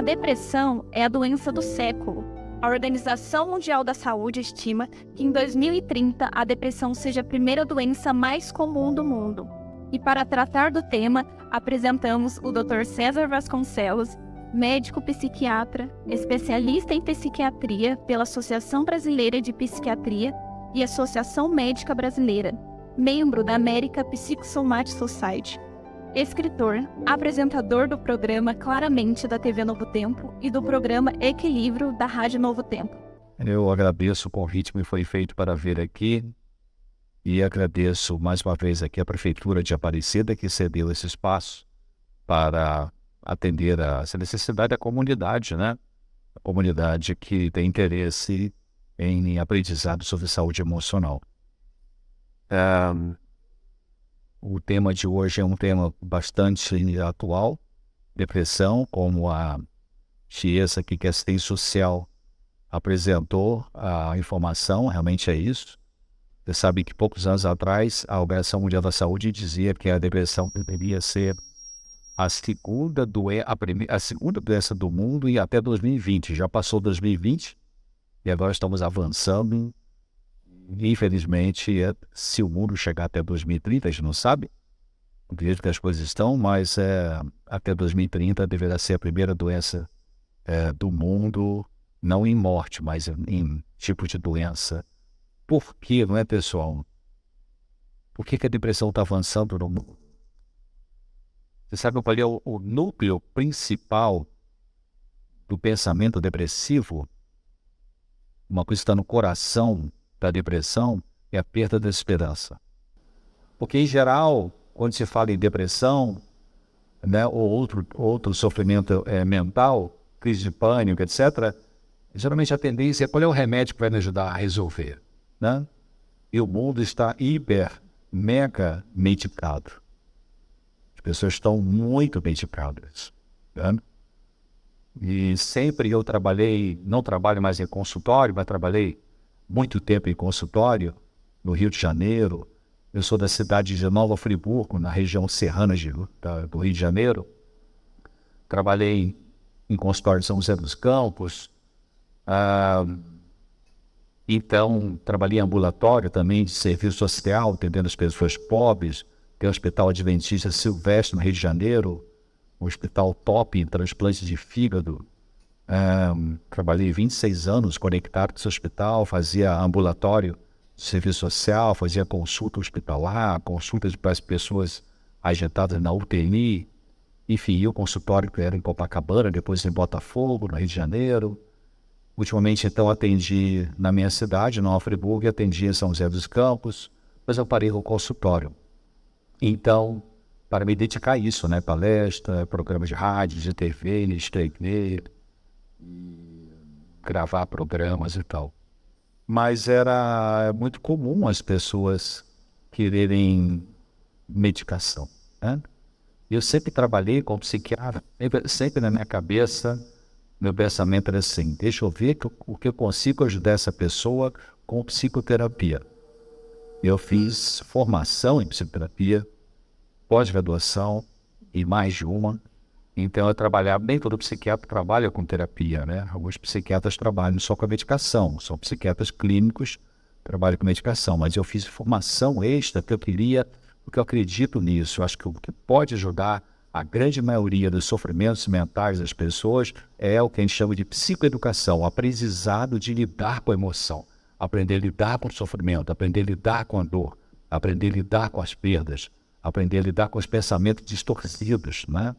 depressão é a doença do século. A Organização Mundial da Saúde estima que em 2030 a depressão seja a primeira doença mais comum do mundo. E para tratar do tema, apresentamos o Dr. César Vasconcelos, médico psiquiatra, especialista em psiquiatria pela Associação Brasileira de Psiquiatria e Associação Médica Brasileira, membro da American Psychosomatic Society. Escritor, apresentador do programa Claramente da TV Novo Tempo e do programa Equilíbrio da Rádio Novo Tempo. Eu agradeço o convite que me foi feito para vir aqui e agradeço mais uma vez aqui a Prefeitura de Aparecida que cedeu esse espaço para atender a essa necessidade da comunidade, né? A comunidade que tem interesse em aprendizado sobre saúde emocional. O tema de hoje é um tema bastante atual, depressão, como a Chiesa aqui, que é assistente social, apresentou a informação, realmente é isso. Você sabe que poucos anos atrás a Organização Mundial da Saúde dizia que a depressão deveria ser a segunda doença do mundo e até 2020. Já passou 2020 e agora estamos avançando. Infelizmente, se o mundo chegar até 2030, a gente não sabe do jeito que as coisas estão, mas até 2030 deverá ser a primeira doença do mundo, não em morte, mas em tipo de doença. Por quê, não é, pessoal? Por que a depressão está avançando no mundo? Você sabe, eu falei, o núcleo principal do pensamento depressivo, uma coisa que está no coração da depressão, é a perda da esperança. Porque, em geral, quando se fala em depressão, né, ou outro sofrimento mental, crise de pânico, etc., geralmente a tendência é qual é o remédio que vai nos ajudar a resolver, né? E o mundo está mega medicado. As pessoas estão muito medicadas, né? E sempre eu não trabalho mais em consultório, mas trabalhei muito tempo em consultório, no Rio de Janeiro. Eu sou da cidade de Nova Friburgo, na região serrana do Rio de Janeiro. Trabalhei em consultório de São José dos Campos. Então, trabalhei em ambulatório também, de serviço social, atendendo as pessoas pobres. Tem o Hospital Adventista Silvestre, no Rio de Janeiro, um hospital top em transplante de fígado. Trabalhei 26 anos conectado com esse hospital, fazia ambulatório de serviço social, fazia consulta hospitalar, consultas para as pessoas agitadas na UTI. Enfim, o consultório que era em Copacabana, depois em Botafogo, no Rio de Janeiro. Ultimamente, então, atendi na minha cidade, Nova Friburgo, e atendi em São José dos Campos, mas eu parei com o consultório. Então, para me dedicar a isso, né? Palestra, programa de rádio, de TV, escrever, gravar programas e tal. Mas era muito comum as pessoas quererem medicação, né? Eu sempre trabalhei como psiquiatra, sempre na minha cabeça, meu pensamento era assim, deixa eu ver o que eu consigo ajudar essa pessoa com psicoterapia. Eu fiz formação em psicoterapia, pós-graduação e mais de uma. Então eu trabalhava, nem todo psiquiatra trabalha com terapia, né? Alguns psiquiatras trabalham só com a medicação, são psiquiatras clínicos, trabalham com medicação, mas eu fiz formação extra que eu queria, porque eu acredito nisso. Eu acho que o que pode ajudar a grande maioria dos sofrimentos mentais das pessoas é o que a gente chama de psicoeducação, o aprendizado de lidar com a emoção, aprender a lidar com o sofrimento, aprender a lidar com a dor, aprender a lidar com as perdas, aprender a lidar com os pensamentos distorcidos, né?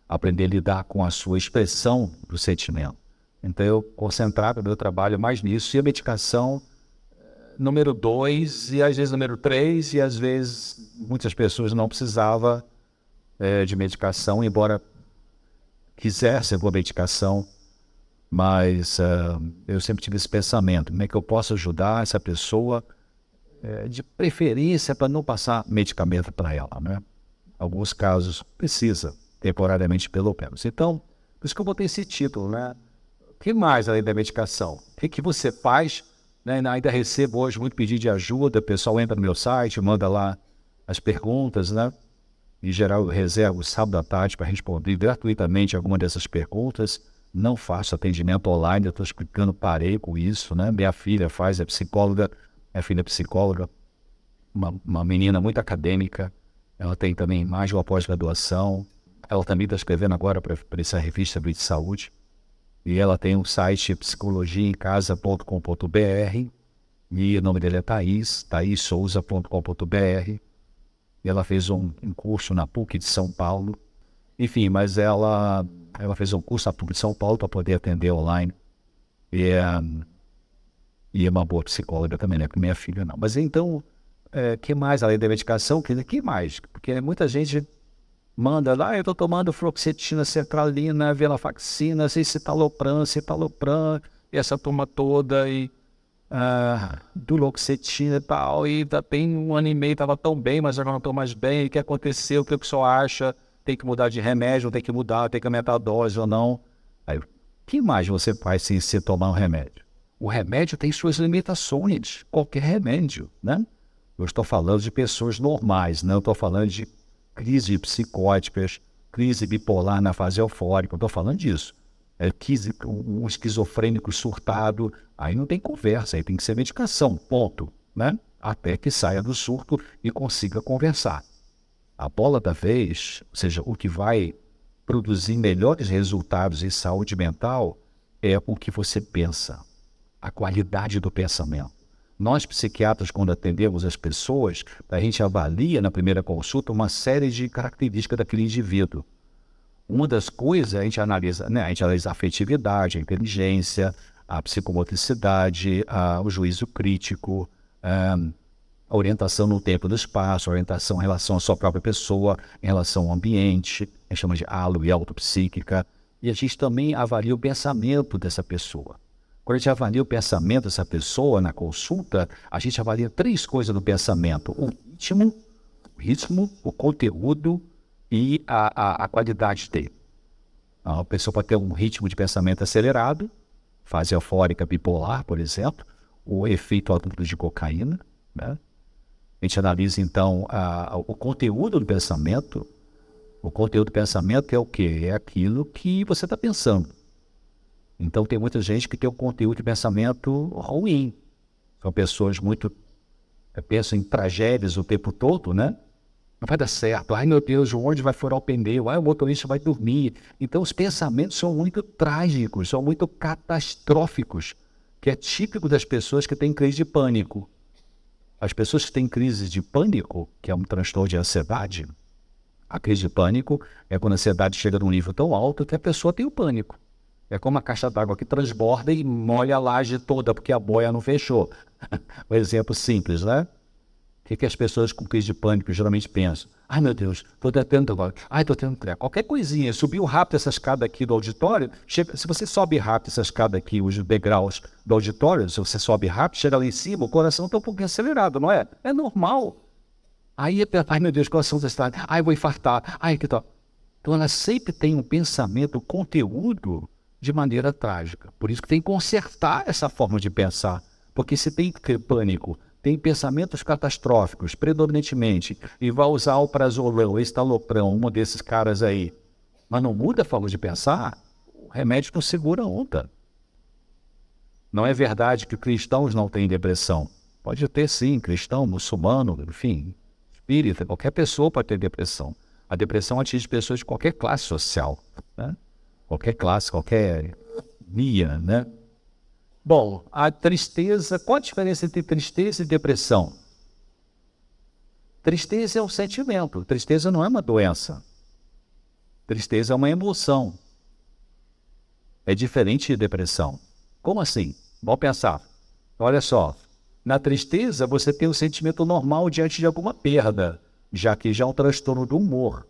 Aprender a lidar com a sua expressão do sentimento. Então eu concentrava meu trabalho mais nisso, e a medicação número 2, e às vezes número 3, e às vezes muitas pessoas não precisavam de medicação, embora quisessem uma medicação, mas eu sempre tive esse pensamento, como é que eu posso ajudar essa pessoa, de preferência para não passar medicamento para ela, né? Alguns casos precisa, temporariamente pelo menos. Então, por isso que eu botei esse título, né? O que mais além da medicação? O que você faz, né? Ainda recebo hoje muito pedido de ajuda, o pessoal entra no meu site, manda lá as perguntas, né? Em geral, eu reservo o sábado à tarde para responder gratuitamente alguma dessas perguntas. Não faço atendimento online, eu estou explicando, parei com isso, né? Minha filha faz, é psicóloga, minha filha é psicóloga, uma menina muito acadêmica, ela tem também mais de uma pós-graduação, ela também está escrevendo agora para essa revista de saúde, e ela tem um site psicologiaemcasa.com.br, e o nome dele é Thaís, thaissouza.com.br, e ela fez um curso na PUC de São Paulo, enfim, mas ela fez um curso na PUC de São Paulo para poder atender online, e é uma boa psicóloga também, né? Porque minha filha não. Mas então, que mais além da medicação? Que mais? Porque muita gente manda lá, eu estou tomando fluoxetina, sertralina, venlafaxina, citalopram, e essa turma toda, e duloxetina e tal, e tem 1 ano e meio, estava tão bem, mas agora não estou mais bem, o que aconteceu, o que o pessoal acha, tem que mudar de remédio, tem que mudar, tem que aumentar a dose ou não. Aí, o que mais você faz sem se tomar um remédio? O remédio tem suas limitações, qualquer remédio, né? Eu estou falando de pessoas normais, não estou falando de crise psicóticas, crise bipolar na fase eufórica, eu estou falando disso. Um esquizofrênico surtado, aí não tem conversa, aí tem que ser medicação, ponto, né? Até que saia do surto e consiga conversar. A bola da vez, ou seja, o que vai produzir melhores resultados em saúde mental é o que você pensa, a qualidade do pensamento. Nós, psiquiatras, quando atendemos as pessoas, a gente avalia na primeira consulta uma série de características daquele indivíduo. Uma das coisas, a gente analisa a afetividade, a inteligência, a psicomotricidade, o juízo crítico, a orientação no tempo e no espaço, a orientação em relação à sua própria pessoa, em relação ao ambiente, a gente chama de halo e autopsíquica, e a gente também avalia o pensamento dessa pessoa. Quando a gente avalia o pensamento dessa pessoa na consulta, a gente avalia 3 coisas do pensamento: o ritmo, o conteúdo e a qualidade dele. A pessoa pode ter um ritmo de pensamento acelerado, fase eufórica bipolar, por exemplo, o efeito adulto de cocaína, né? A gente analisa, então, o conteúdo do pensamento. O conteúdo do pensamento é o quê? É aquilo que você está pensando. Então, tem muita gente que tem um conteúdo de pensamento ruim. São pessoas muito... pensam em tragédias o tempo todo, né? Não vai dar certo. Ai, meu Deus, onde vai furar o pneu? Ai, o motorista vai dormir. Então, os pensamentos são muito trágicos, são muito catastróficos, que é típico das pessoas que têm crise de pânico. As pessoas que têm crise de pânico, que é um transtorno de ansiedade, a crise de pânico é quando a ansiedade chega num nível tão alto que a pessoa tem o pânico. É como uma caixa d'água que transborda e molha a laje toda, porque a boia não fechou. Um exemplo simples, né? O que as pessoas com crise de pânico geralmente pensam? Ai, meu Deus, estou tendo agora. Ai, estou tendo qualquer coisinha. Subiu rápido essa escada aqui do auditório. Se você sobe rápido essa escada aqui, os degraus do auditório, se você sobe rápido, chega lá em cima, o coração está um pouquinho acelerado, não é? É normal. Aí, ai, meu Deus, o coração está acelerado. Ai, vou infartar. Ai, que tal? Então, ela sempre tem um pensamento, conteúdo de maneira trágica. Por isso que tem que consertar essa forma de pensar. Porque se tem pânico, tem pensamentos catastróficos, predominantemente, e vai usar o prazolão, estalopram, um desses caras aí, mas não muda a forma de pensar, o remédio não segura a onda. Não é verdade que cristãos não têm depressão. Pode ter sim, cristão, muçulmano, enfim, espírita, qualquer pessoa pode ter depressão. A depressão atinge pessoas de qualquer classe social, né? Qualquer classe, qualquer via, né? Bom, a tristeza, qual a diferença entre tristeza e depressão? Tristeza é um sentimento, tristeza não é uma doença. Tristeza é uma emoção. É diferente de depressão. Como assim? Vamos pensar. Olha só, na tristeza você tem um sentimento normal diante de alguma perda, já que já é um transtorno do humor.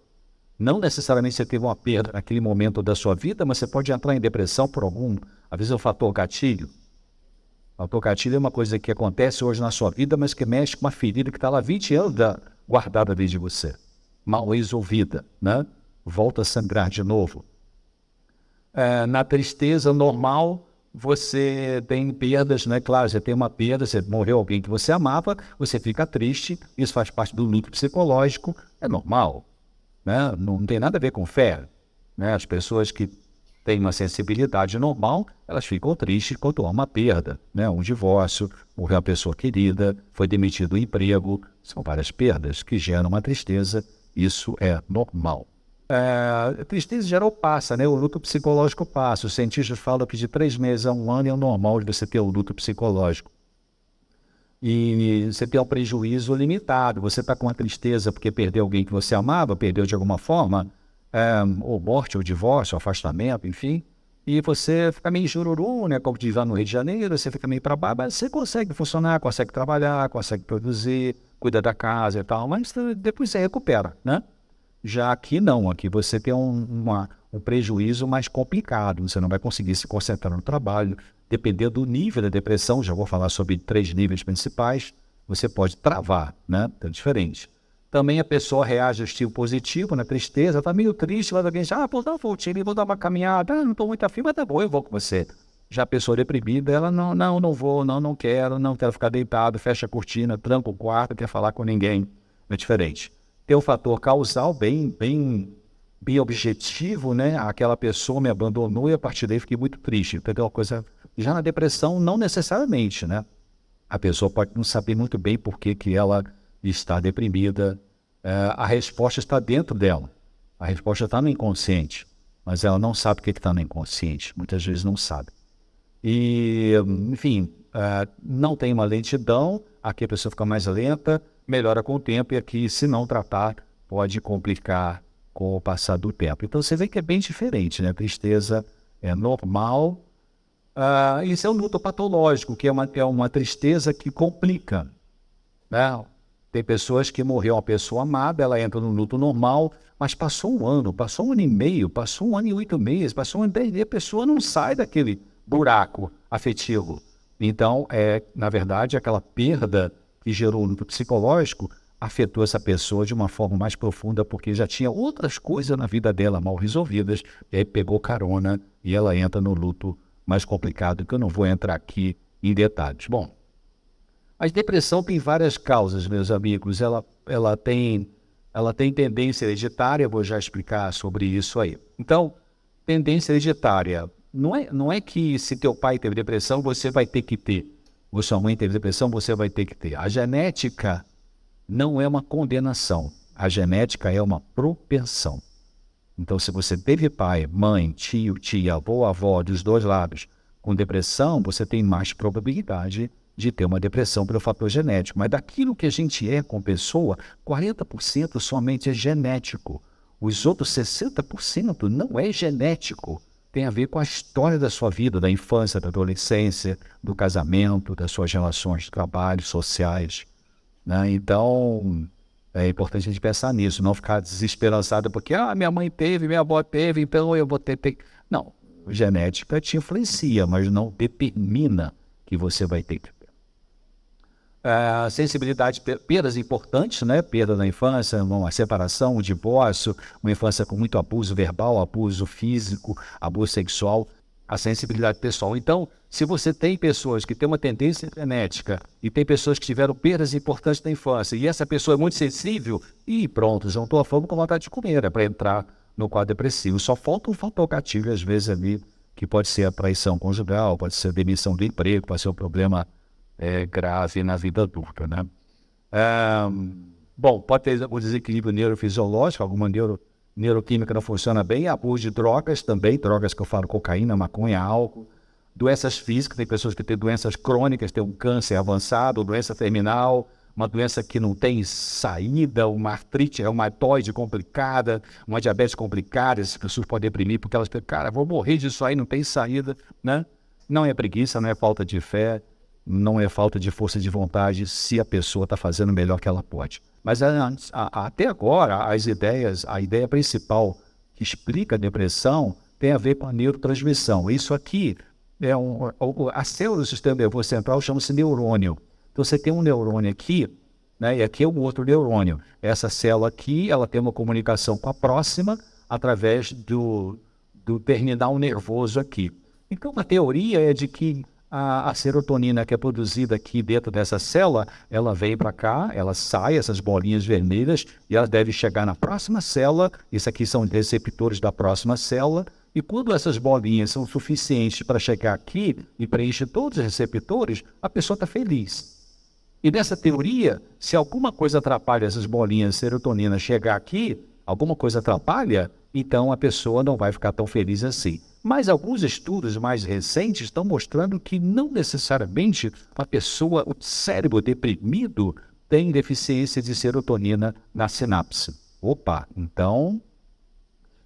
Não necessariamente você teve uma perda naquele momento da sua vida, mas você pode entrar em depressão por às vezes é um fator gatilho. O fator gatilho é uma coisa que acontece hoje na sua vida, mas que mexe com uma ferida que está lá 20 anos guardada dentro de você. Mal resolvida, né? Volta a sangrar de novo. Na tristeza normal, você tem perdas, né? Claro, você tem uma perda, você morreu alguém que você amava, você fica triste, isso faz parte do luto psicológico, é normal. né? Não tem nada a ver com fé, né? As pessoas que têm uma sensibilidade normal, elas ficam tristes quando há uma perda, né? Um divórcio, morreu uma pessoa querida, foi demitido do emprego, são várias perdas que geram uma tristeza, isso é normal. A tristeza geral passa, né? O luto psicológico passa. Os cientistas falam que de 3 meses a 1 ano é o normal de você ter o luto psicológico. E você tem um prejuízo limitado. Você está com uma tristeza porque perdeu alguém que você amava, perdeu de alguma forma, ou morte, ou divórcio, ou afastamento, enfim. E você fica meio jururu, né? Como diz lá no Rio de Janeiro, você fica meio para baixo, mas você consegue funcionar, consegue trabalhar, consegue produzir, cuida da casa e tal, mas depois você recupera, né? Já aqui não, aqui você tem um prejuízo mais complicado, você não vai conseguir se concentrar no trabalho, dependendo do nível da depressão, já vou falar sobre 3 níveis principais, você pode travar, né? É diferente. Também a pessoa reage ao estilo positivo, na tristeza, tá meio triste, vai alguém diz, vou dar uma voltinha, vou dar uma caminhada, não estou muito afim, mas tá bom, eu vou com você. Já a pessoa deprimida, ela não vou, não quero ficar deitado, fecha a cortina, tranca o quarto, quer falar com ninguém, é diferente. Tem um fator causal bem objetivo, né? Aquela pessoa me abandonou e a partir daí fiquei muito triste. Entendeu? Uma coisa. Já na depressão, não necessariamente, né? A pessoa pode não saber muito bem por que ela está deprimida. A resposta está dentro dela. A resposta está no inconsciente. Mas ela não sabe o que está no inconsciente. Muitas vezes não sabe. E, enfim, não tem uma lentidão. Aqui a pessoa fica mais lenta, melhora com o tempo, e aqui, se não tratar, pode complicar com o passar do tempo. Então, você vê que é bem diferente, né? A tristeza é normal. Isso é um luto patológico, que é uma tristeza que complica, né? Tem pessoas que morreu uma pessoa amada, ela entra no luto normal, mas passou 1 ano, passou 1 ano e meio, passou 1 ano e 8 meses, passou 1 ano e 10 meses, a pessoa não sai daquele buraco afetivo. Então, na verdade, aquela perda que gerou o luto psicológico afetou essa pessoa de uma forma mais profunda, porque já tinha outras coisas na vida dela mal resolvidas, e aí pegou carona e ela entra no luto mais complicado, que eu não vou entrar aqui em detalhes. Bom, a depressão tem várias causas, meus amigos. Ela tem tendência hereditária, vou já explicar sobre isso aí. Então, tendência hereditária. Não é que se teu pai teve depressão, você vai ter que ter. Ou sua mãe teve depressão, você vai ter que ter. A genética não é uma condenação. A genética é uma propensão. Então, se você teve pai, mãe, tio, tia, avô, avó, dos 2 lados, com depressão, você tem mais probabilidade de ter uma depressão pelo fator genético. Mas daquilo que a gente é com pessoa, 40% somente é genético. Os outros 60% não é genético. Tem a ver com a história da sua vida, da infância, da adolescência, do casamento, das suas relações de trabalho, sociais, né? Então, é importante a gente pensar nisso, não ficar desesperançado porque minha mãe teve, minha avó teve, então eu vou ter. Não, genética te influencia, mas não determina que você vai ter. Sensibilidade, perdas importantes, né? Perda na infância, uma separação, um divórcio, uma infância com muito abuso verbal, abuso físico, abuso sexual, a sensibilidade pessoal. Então, se você tem pessoas que têm uma tendência genética e tem pessoas que tiveram perdas importantes na infância e essa pessoa é muito sensível, e pronto, juntou a fome com vontade de comer, para entrar no quadro depressivo. Só falta um fator gatilho, às vezes, ali, que pode ser a traição conjugal, pode ser a demissão do emprego, pode ser um problema grave na vida adulta, né? Bom, pode ter um desequilíbrio neurofisiológico, alguma neuroquímica não funciona bem, abuso de drogas também, drogas que eu falo, cocaína, maconha, álcool, doenças físicas, tem pessoas que têm doenças crônicas, tem um câncer avançado, doença terminal, uma doença que não tem saída, uma artrite reumatoide complicada, uma diabetes complicada, essas pessoas podem deprimir porque elas pensam, cara, vou morrer disso aí, não tem saída, né? Não é preguiça, não é falta de fé, não é falta de força de vontade se a pessoa está fazendo o melhor que ela pode. Mas até agora, a ideia principal que explica a depressão tem a ver com a neurotransmissão. Isso aqui a célula do sistema nervoso central chama-se neurônio. Então você tem um neurônio aqui, né, e aqui é um outro neurônio. Essa célula aqui, ela tem uma comunicação com a próxima através do terminal nervoso aqui. Então a teoria é de que a serotonina que é produzida aqui dentro dessa célula, ela vem para cá, ela sai, essas bolinhas vermelhas, e ela deve chegar na próxima célula. Isso aqui são receptores da próxima célula. E quando essas bolinhas são suficientes para chegar aqui e preencher todos os receptores, a pessoa está feliz. E nessa teoria, se alguma coisa atrapalha essas bolinhas de serotonina chegar aqui, alguma coisa atrapalha, então a pessoa não vai ficar tão feliz assim. Mas alguns estudos mais recentes estão mostrando que não necessariamente a pessoa, o cérebro deprimido, tem deficiência de serotonina na sinapse. Opa, então,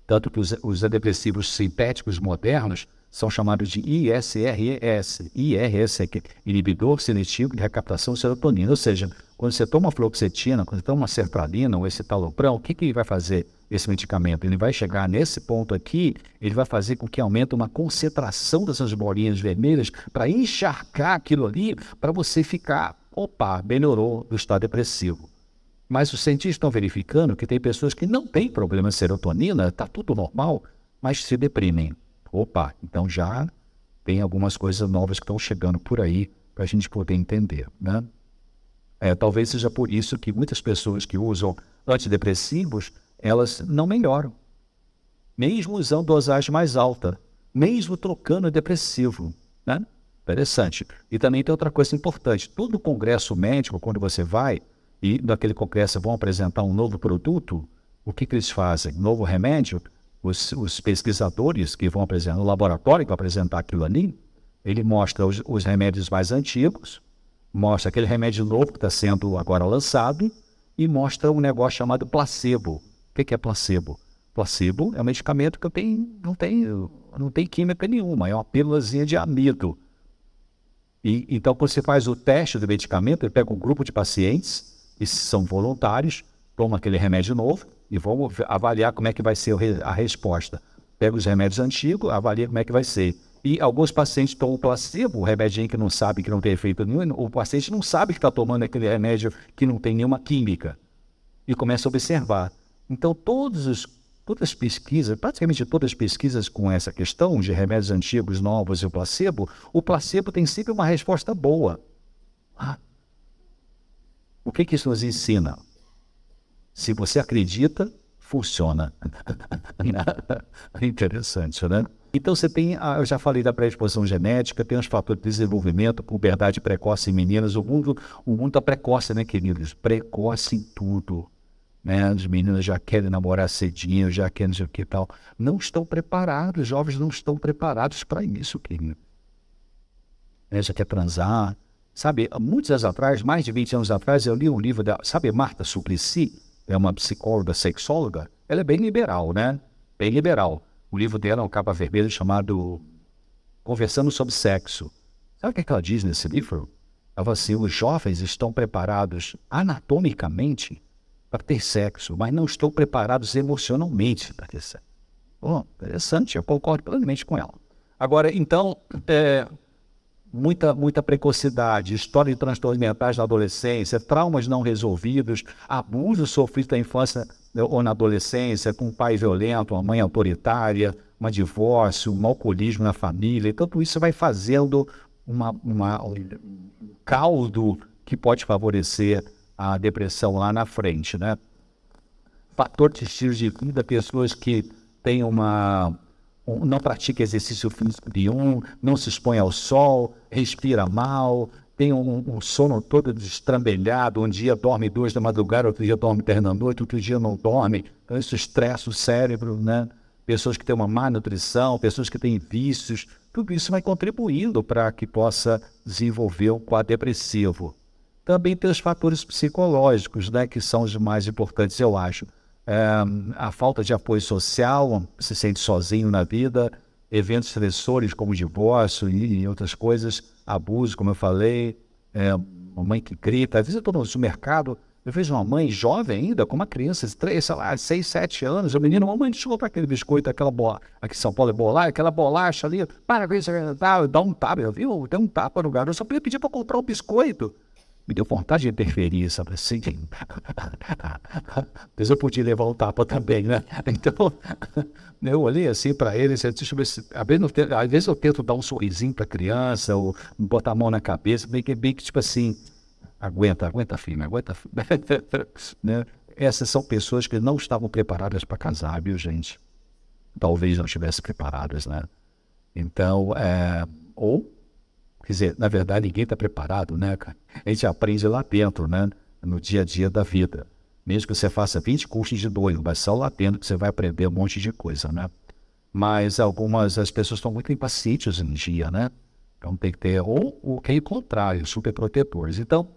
tanto que os antidepressivos sintéticos modernos são chamados de ISRS. IRS é inibidor seletivo de recaptação de serotonina. Ou seja, quando você toma fluoxetina, quando você toma sertralina ou escitalopram, o que ele vai fazer esse medicamento? Ele vai chegar nesse ponto aqui, ele vai fazer com que aumente uma concentração dessas bolinhas vermelhas para encharcar aquilo ali, para você ficar, opa, melhorou do estado depressivo. Mas os cientistas estão verificando que tem pessoas que não têm problema de serotonina, está tudo normal, mas se deprimem. Opa, então já tem algumas coisas novas que estão chegando por aí para a gente poder entender, né? Talvez seja por isso que muitas pessoas que usam antidepressivos, elas não melhoram. Mesmo usando dosagem mais alta, mesmo trocando depressivo, né? Interessante. E também tem outra coisa importante. Todo congresso médico, quando você vai, e naquele congresso vão apresentar um novo produto, o que eles fazem? Novo remédio? Os pesquisadores que vão apresentar, no laboratório que vai apresentar aquilo ali, ele mostra os remédios mais antigos, mostra aquele remédio novo que está sendo agora lançado e mostra um negócio chamado placebo. O que é placebo? Placebo é um medicamento que não tem química nenhuma, é uma pílulazinha de amido. Então, quando você faz o teste do medicamento, ele pega um grupo de pacientes, e são voluntários, toma aquele remédio novo, e vamos avaliar como é que vai ser a resposta. Pega os remédios antigos, avalia como é que vai ser. E alguns pacientes tomam placebo, o remedinho que não sabe que não tem efeito nenhum, o paciente não sabe que está tomando aquele remédio que não tem nenhuma química. E começa a observar. Então, todas as pesquisas, praticamente todas as pesquisas com essa questão de remédios antigos, novos e o placebo tem sempre uma resposta boa. O que isso nos ensina? Se você acredita, funciona. Interessante, né? Então você tem, eu já falei da predisposição genética, tem os fatores de desenvolvimento, puberdade precoce em meninas. O mundo está precoce, né, queridos? Precoce em tudo. Né? As meninas já querem namorar cedinho, já querem não sei o que e tal. Não estão preparados, os jovens não estão preparados para isso, querido. Já quer transar. Sabe, muitos anos atrás, mais de 20 anos atrás, eu li um livro da, sabe, Marta Suplicy? É uma psicóloga, sexóloga. Ela é bem liberal, né? Bem liberal. O livro dela é um capa vermelho chamado Conversando sobre Sexo. Sabe o que ela diz nesse livro? Ela fala assim, os jovens estão preparados anatomicamente para ter sexo, mas não estão preparados emocionalmente para ter sexo. Interessante, eu concordo plenamente com ela. Agora, então, muita precocidade, história de transtornos mentais na adolescência, traumas não resolvidos, abuso sofrido na infância ou na adolescência, com um pai violento, uma mãe autoritária, um divórcio, um alcoolismo na família. Então, tudo isso vai fazendo um caldo que pode favorecer a depressão lá na frente, né? Fator de estilo de vida, pessoas que têm não pratica exercício físico nenhum, não se expõe ao sol, respira mal, tem um sono todo destrambelhado, um dia dorme 2 da madrugada, outro dia dorme 10 da noite, outro dia não dorme, então isso estressa o cérebro, né? Pessoas que têm uma má nutrição, pessoas que têm vícios, tudo isso vai contribuindo para que possa desenvolver um quadro depressivo. Também tem os fatores psicológicos, né, que são os mais importantes, eu acho. A falta de apoio social, se sente sozinho na vida, eventos estressores como divórcio e outras coisas, abuso, como eu falei, uma mãe que grita. Às vezes eu estou no supermercado, eu vejo uma mãe jovem ainda, com uma criança de 6, 7 anos, o menino, mamãe, deixa eu comprar aquele biscoito, aquela bola, aqui em São Paulo é bolacha, aquela bolacha ali, para com isso, dá um tapa, viu? Deu um tapa no garoto, eu só podia pedir para comprar um biscoito. me deu vontade de interferir, sabe assim? Mas eu podia levar um tapa também, né? Então, eu olhei assim para ele, assim, deixa eu ver se... Às vezes eu tento dar um sorrisinho para a criança, ou botar a mão na cabeça, bem que tipo assim, aguenta firme, né? Essas são pessoas que não estavam preparadas para casar, viu, gente? Talvez não estivessem preparadas, né? Então, quer dizer, na verdade, ninguém está preparado, né, cara? A gente aprende lá dentro, né? No dia a dia da vida. Mesmo que você faça 20 cursos de noivo, mas só lá dentro que você vai aprender um monte de coisa, né? Mas as pessoas estão muito impacientes hoje em dia, né? Então tem que ter, ou o que é o contrário, super protetores. Então,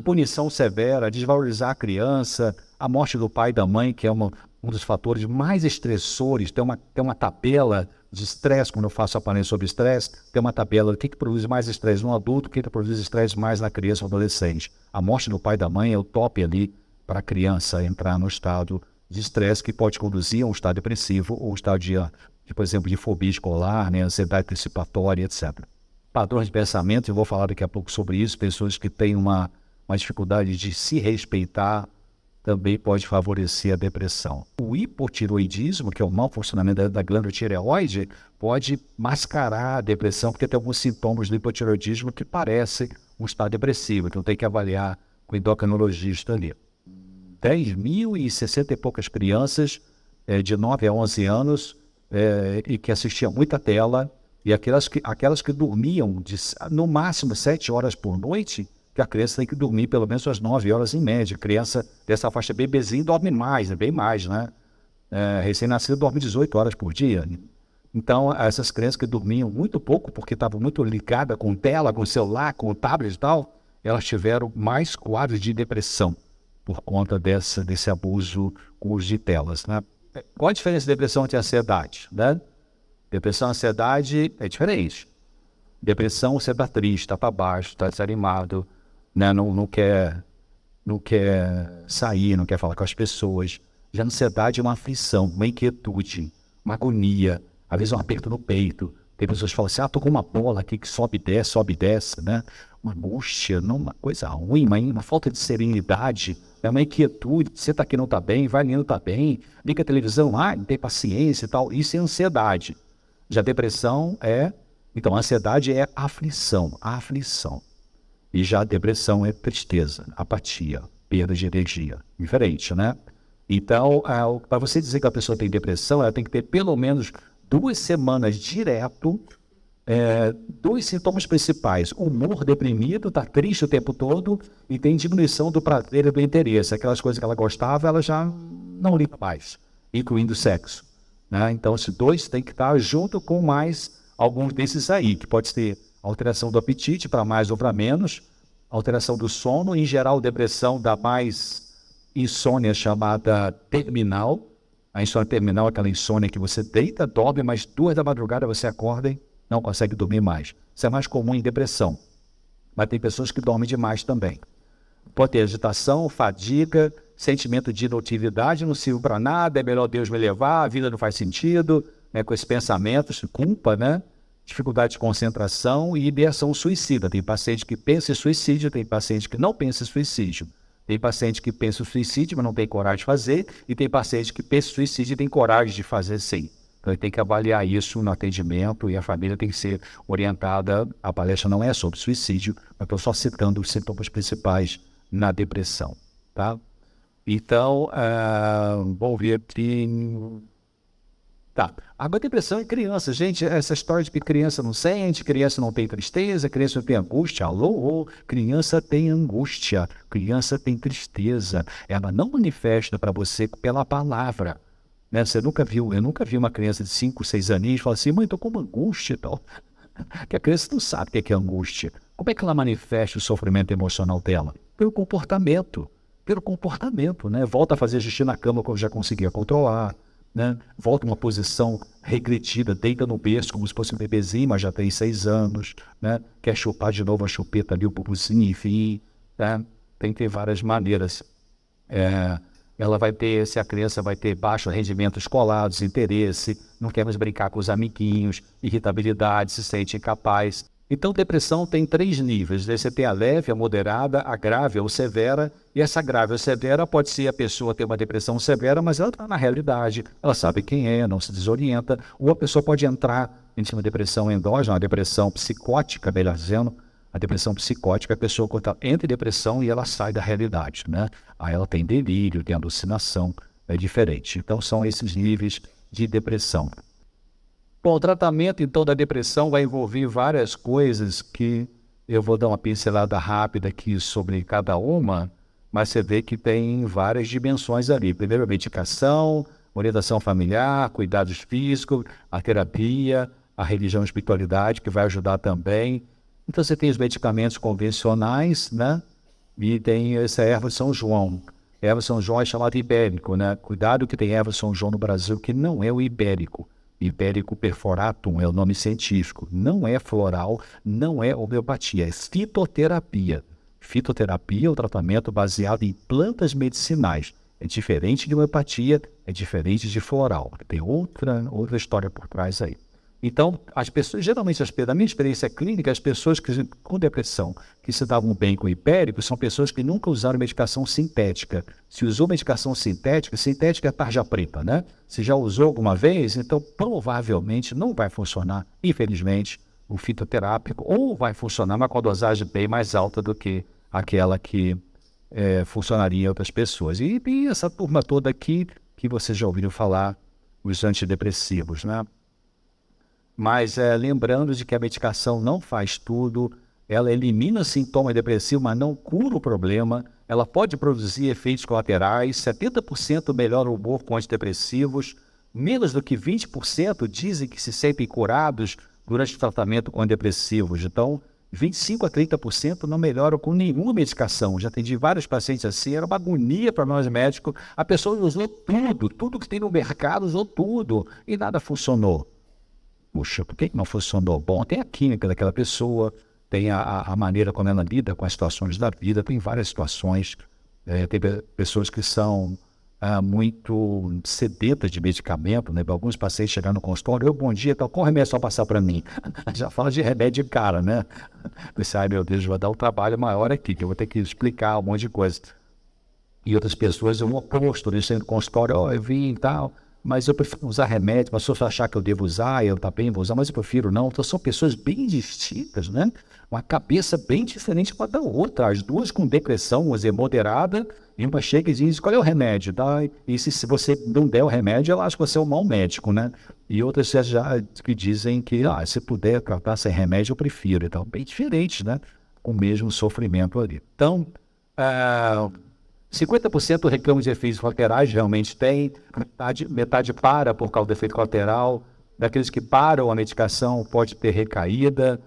punição severa, desvalorizar a criança, a morte do pai e da mãe, que é um dos fatores mais estressores. Tem uma tabela de estresse, quando eu faço a palestra sobre estresse, tem uma tabela do que produz mais estresse no adulto, o que produz estresse mais na criança ou adolescente. A morte do pai e da mãe é o top ali para a criança entrar no estado de estresse, que pode conduzir a um estado depressivo ou um estado de, por exemplo, de fobia escolar, né, ansiedade antecipatória, etc. Padrões de pensamento, eu vou falar daqui a pouco sobre isso, pessoas que têm uma dificuldade de se respeitar, também pode favorecer a depressão. O hipotiroidismo, que é o mau funcionamento da glândula tireoide, pode mascarar a depressão, porque tem alguns sintomas do hipotiroidismo que parecem um estado depressivo, então tem que avaliar com o endocrinologista ali. 10.060 e poucas crianças de 9 a 11 anos e que assistiam muita tela, e aquelas que dormiam no máximo 7 horas por noite, que a criança tem que dormir pelo menos umas 9 horas em média. A criança dessa faixa bebezinho dorme mais, bem mais, né? Recém-nascido dorme 18 horas por dia. Então, essas crianças que dormiam muito pouco, porque estavam muito ligadas com tela, com celular, com tablet e tal, elas tiveram mais quadros de depressão por conta desse abuso com uso de telas, né? Qual a diferença de depressão e ansiedade, né? Depressão e ansiedade é diferente. Depressão, você está triste, está para baixo, está desanimado, né? Não quer sair, não quer falar com as pessoas. Já a ansiedade é uma aflição, uma inquietude, uma agonia, às vezes um aperto no peito. Tem pessoas que falam assim, tô com uma bola aqui que sobe e desce, né? Uma angústia, não, uma coisa ruim, uma falta de serenidade, uma inquietude, você está aqui não está bem, vai ali não está bem, liga a televisão, não tem paciência e tal. Isso é ansiedade. Já a depressão então, a ansiedade é aflição. E já a depressão é tristeza, apatia, perda de energia. Diferente, né? Então, para você dizer que a pessoa tem depressão, ela tem que ter pelo menos 2 semanas direto, 2 sintomas principais. Humor deprimido, está triste o tempo todo e tem diminuição do prazer e do interesse. Aquelas coisas que ela gostava, ela já não liga mais, incluindo sexo, né? Então, esses 2 tem que estar junto com mais alguns desses aí, que pode ter alteração do apetite para mais ou para menos, alteração do sono, em geral depressão dá mais insônia chamada terminal. A insônia terminal é aquela insônia que você deita, dorme, mas 2 da madrugada você acorda e não consegue dormir mais. Isso é mais comum em depressão, mas tem pessoas que dormem demais também. Pode ter agitação, fadiga, sentimento de inutilidade, não sirvo para nada, é melhor Deus me levar, a vida não faz sentido, com esses pensamentos, culpa, né? Dificuldade de concentração e ideação suicida. Tem paciente que pensa em suicídio, tem paciente que não pensa em suicídio. Tem paciente que pensa em suicídio, mas não tem coragem de fazer, e tem paciente que pensa em suicídio e tem coragem de fazer sim. Então, ele tem que avaliar isso no atendimento e a família tem que ser orientada. A palestra não é sobre suicídio, mas estou só citando os sintomas principais na depressão, tá? Então, vamos ver aqui. Tá. Agora, depressão em criança. Gente, essa história de que criança não sente, criança não tem tristeza, criança não tem angústia. Alô, criança tem angústia, criança tem tristeza. Ela não manifesta para você pela palavra, né? Eu nunca vi uma criança de 5, 6 aninhos falar assim, mãe, tô com uma angústia e tal. Que a criança não sabe o que é angústia. Como é que ela manifesta o sofrimento emocional dela? Pelo comportamento, né? Volta a fazer xixi na cama como já conseguia controlar, né? Volta uma posição regredida, deita no berço como se fosse um bebezinho, mas já tem 6 anos, né? Quer chupar de novo a chupeta ali, o bubuzinho, enfim, né? Tem que ter várias maneiras. Ela vai ter, se a criança vai ter baixo rendimento escolar, desinteresse, não quer mais brincar com os amiguinhos, irritabilidade, se sente incapaz. Então, depressão tem 3 níveis. Você tem a leve, a moderada, a grave ou severa. E essa grave ou severa pode ser a pessoa ter uma depressão severa, mas ela está na realidade, ela sabe quem é, não se desorienta. Ou a pessoa pode entrar em uma depressão endógena, uma depressão psicótica, melhor dizendo. A depressão psicótica, a pessoa entra em depressão e ela sai da realidade, né? Aí ela tem delírio, tem alucinação, é diferente. Então, são esses níveis de depressão. Bom, o tratamento, então, da depressão vai envolver várias coisas que eu vou dar uma pincelada rápida aqui sobre cada uma, mas você vê que tem várias dimensões ali. Primeiro, a medicação, orientação familiar, cuidados físicos, a terapia, a religião e a espiritualidade, que vai ajudar também. Então, você tem os medicamentos convencionais, né? E tem essa erva São João. Erva São João é chamada ibérico, né? Cuidado que tem erva São João no Brasil, que não é o ibérico. Ibérico perforatum é o nome científico. Não é floral, não é homeopatia, é fitoterapia. Fitoterapia é o tratamento baseado em plantas medicinais. É diferente de homeopatia, é diferente de floral. Tem outra história por trás aí. Então, as pessoas, geralmente, na minha experiência clínica, as pessoas com depressão que se davam bem com o ibérico são pessoas que nunca usaram medicação sintética. Se usou medicação sintética é tarja preta, né? Se já usou alguma vez, então provavelmente não vai funcionar, infelizmente, o fitoterápico, ou vai funcionar, mas com a dosagem bem mais alta do que aquela que funcionaria em outras pessoas. E essa turma toda aqui, que vocês já ouviram falar, os antidepressivos, né? Mas lembrando de que a medicação não faz tudo, ela elimina sintomas depressivos, mas não cura o problema. Ela pode produzir efeitos colaterais, 70% melhora o humor com antidepressivos, menos do que 20% dizem que se sentem curados durante o tratamento com antidepressivos. Então, 25% a 30% não melhoram com nenhuma medicação. Já atendi vários pacientes assim, era uma agonia para nós médicos. A pessoa usou tudo que tem no mercado, usou tudo, e nada funcionou. Puxa, por que não funcionou? Bom, tem a química daquela pessoa, tem a maneira como ela lida com as situações da vida, tem várias situações. Tem pessoas que são muito sedentas de medicamento, né? Alguns pacientes chegando no consultório, bom dia, então, qual remédio só passar para mim? Já fala de remédio de cara, né? Pensei, ai meu Deus, vai dar um trabalho maior aqui, que eu vou ter que explicar um monte de coisa. E outras pessoas, eu oposto, né? No consultório, eu vim e tal, mas eu prefiro usar remédio, mas se eu achar que eu devo usar, eu também vou usar, mas eu prefiro não. Então são pessoas bem distintas, né? Uma cabeça bem diferente uma da outra. As duas com depressão, uma moderada, e uma chega e diz, qual é o remédio? E se você não der o remédio, ela acha que você é um mau médico, né? E outras já que dizem que, se puder tratar sem remédio, eu prefiro. Então, bem diferentes, né? Com o mesmo sofrimento ali. Então, 50% reclamam de efeitos colaterais, realmente tem, metade para por causa do efeito colateral, daqueles que param a medicação pode ter recaída,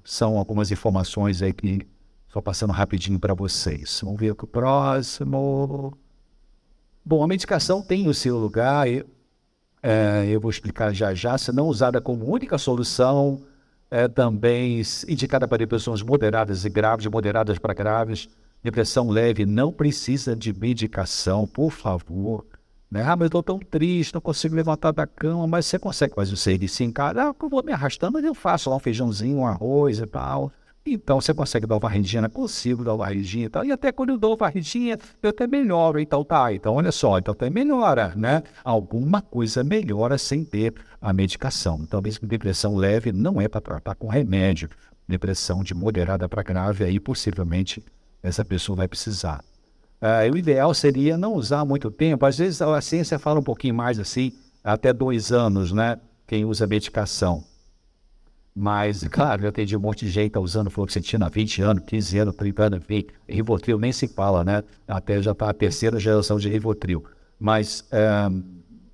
são algumas informações aí que só passando rapidinho para vocês. Vamos ver aqui o próximo. Bom, a medicação tem o seu lugar, eu vou explicar já, se não usada como única solução, também indicada para pessoas moderadas e graves, de moderadas para graves. Depressão leve não precisa de medicação, por favor. Né? Mas eu estou tão triste, não consigo levantar da cama, mas você consegue fazer o serviço em casa? Eu vou me arrastando, mas eu faço lá um feijãozinho, um arroz e tal. Então, você consegue dar uma varridinha? Consigo dar uma varridinha e tal. E até quando eu dou uma varridinha, eu até melhoro. Então, então olha só, então até melhora, né? Alguma coisa melhora sem ter a medicação. Então, mesmo depressão leve não é para tratar com remédio. Depressão de moderada para grave, aí possivelmente essa pessoa vai precisar. O ideal seria não usar muito tempo. Às vezes a ciência fala um pouquinho mais assim, até 2 anos, né? Quem usa medicação. Mas, claro, eu atendi um monte de gente usando fluoxetina há 20 anos, 15 anos, 30 anos, Rivotril nem se fala, né? Até já está a 3ª geração de Rivotril. Mas,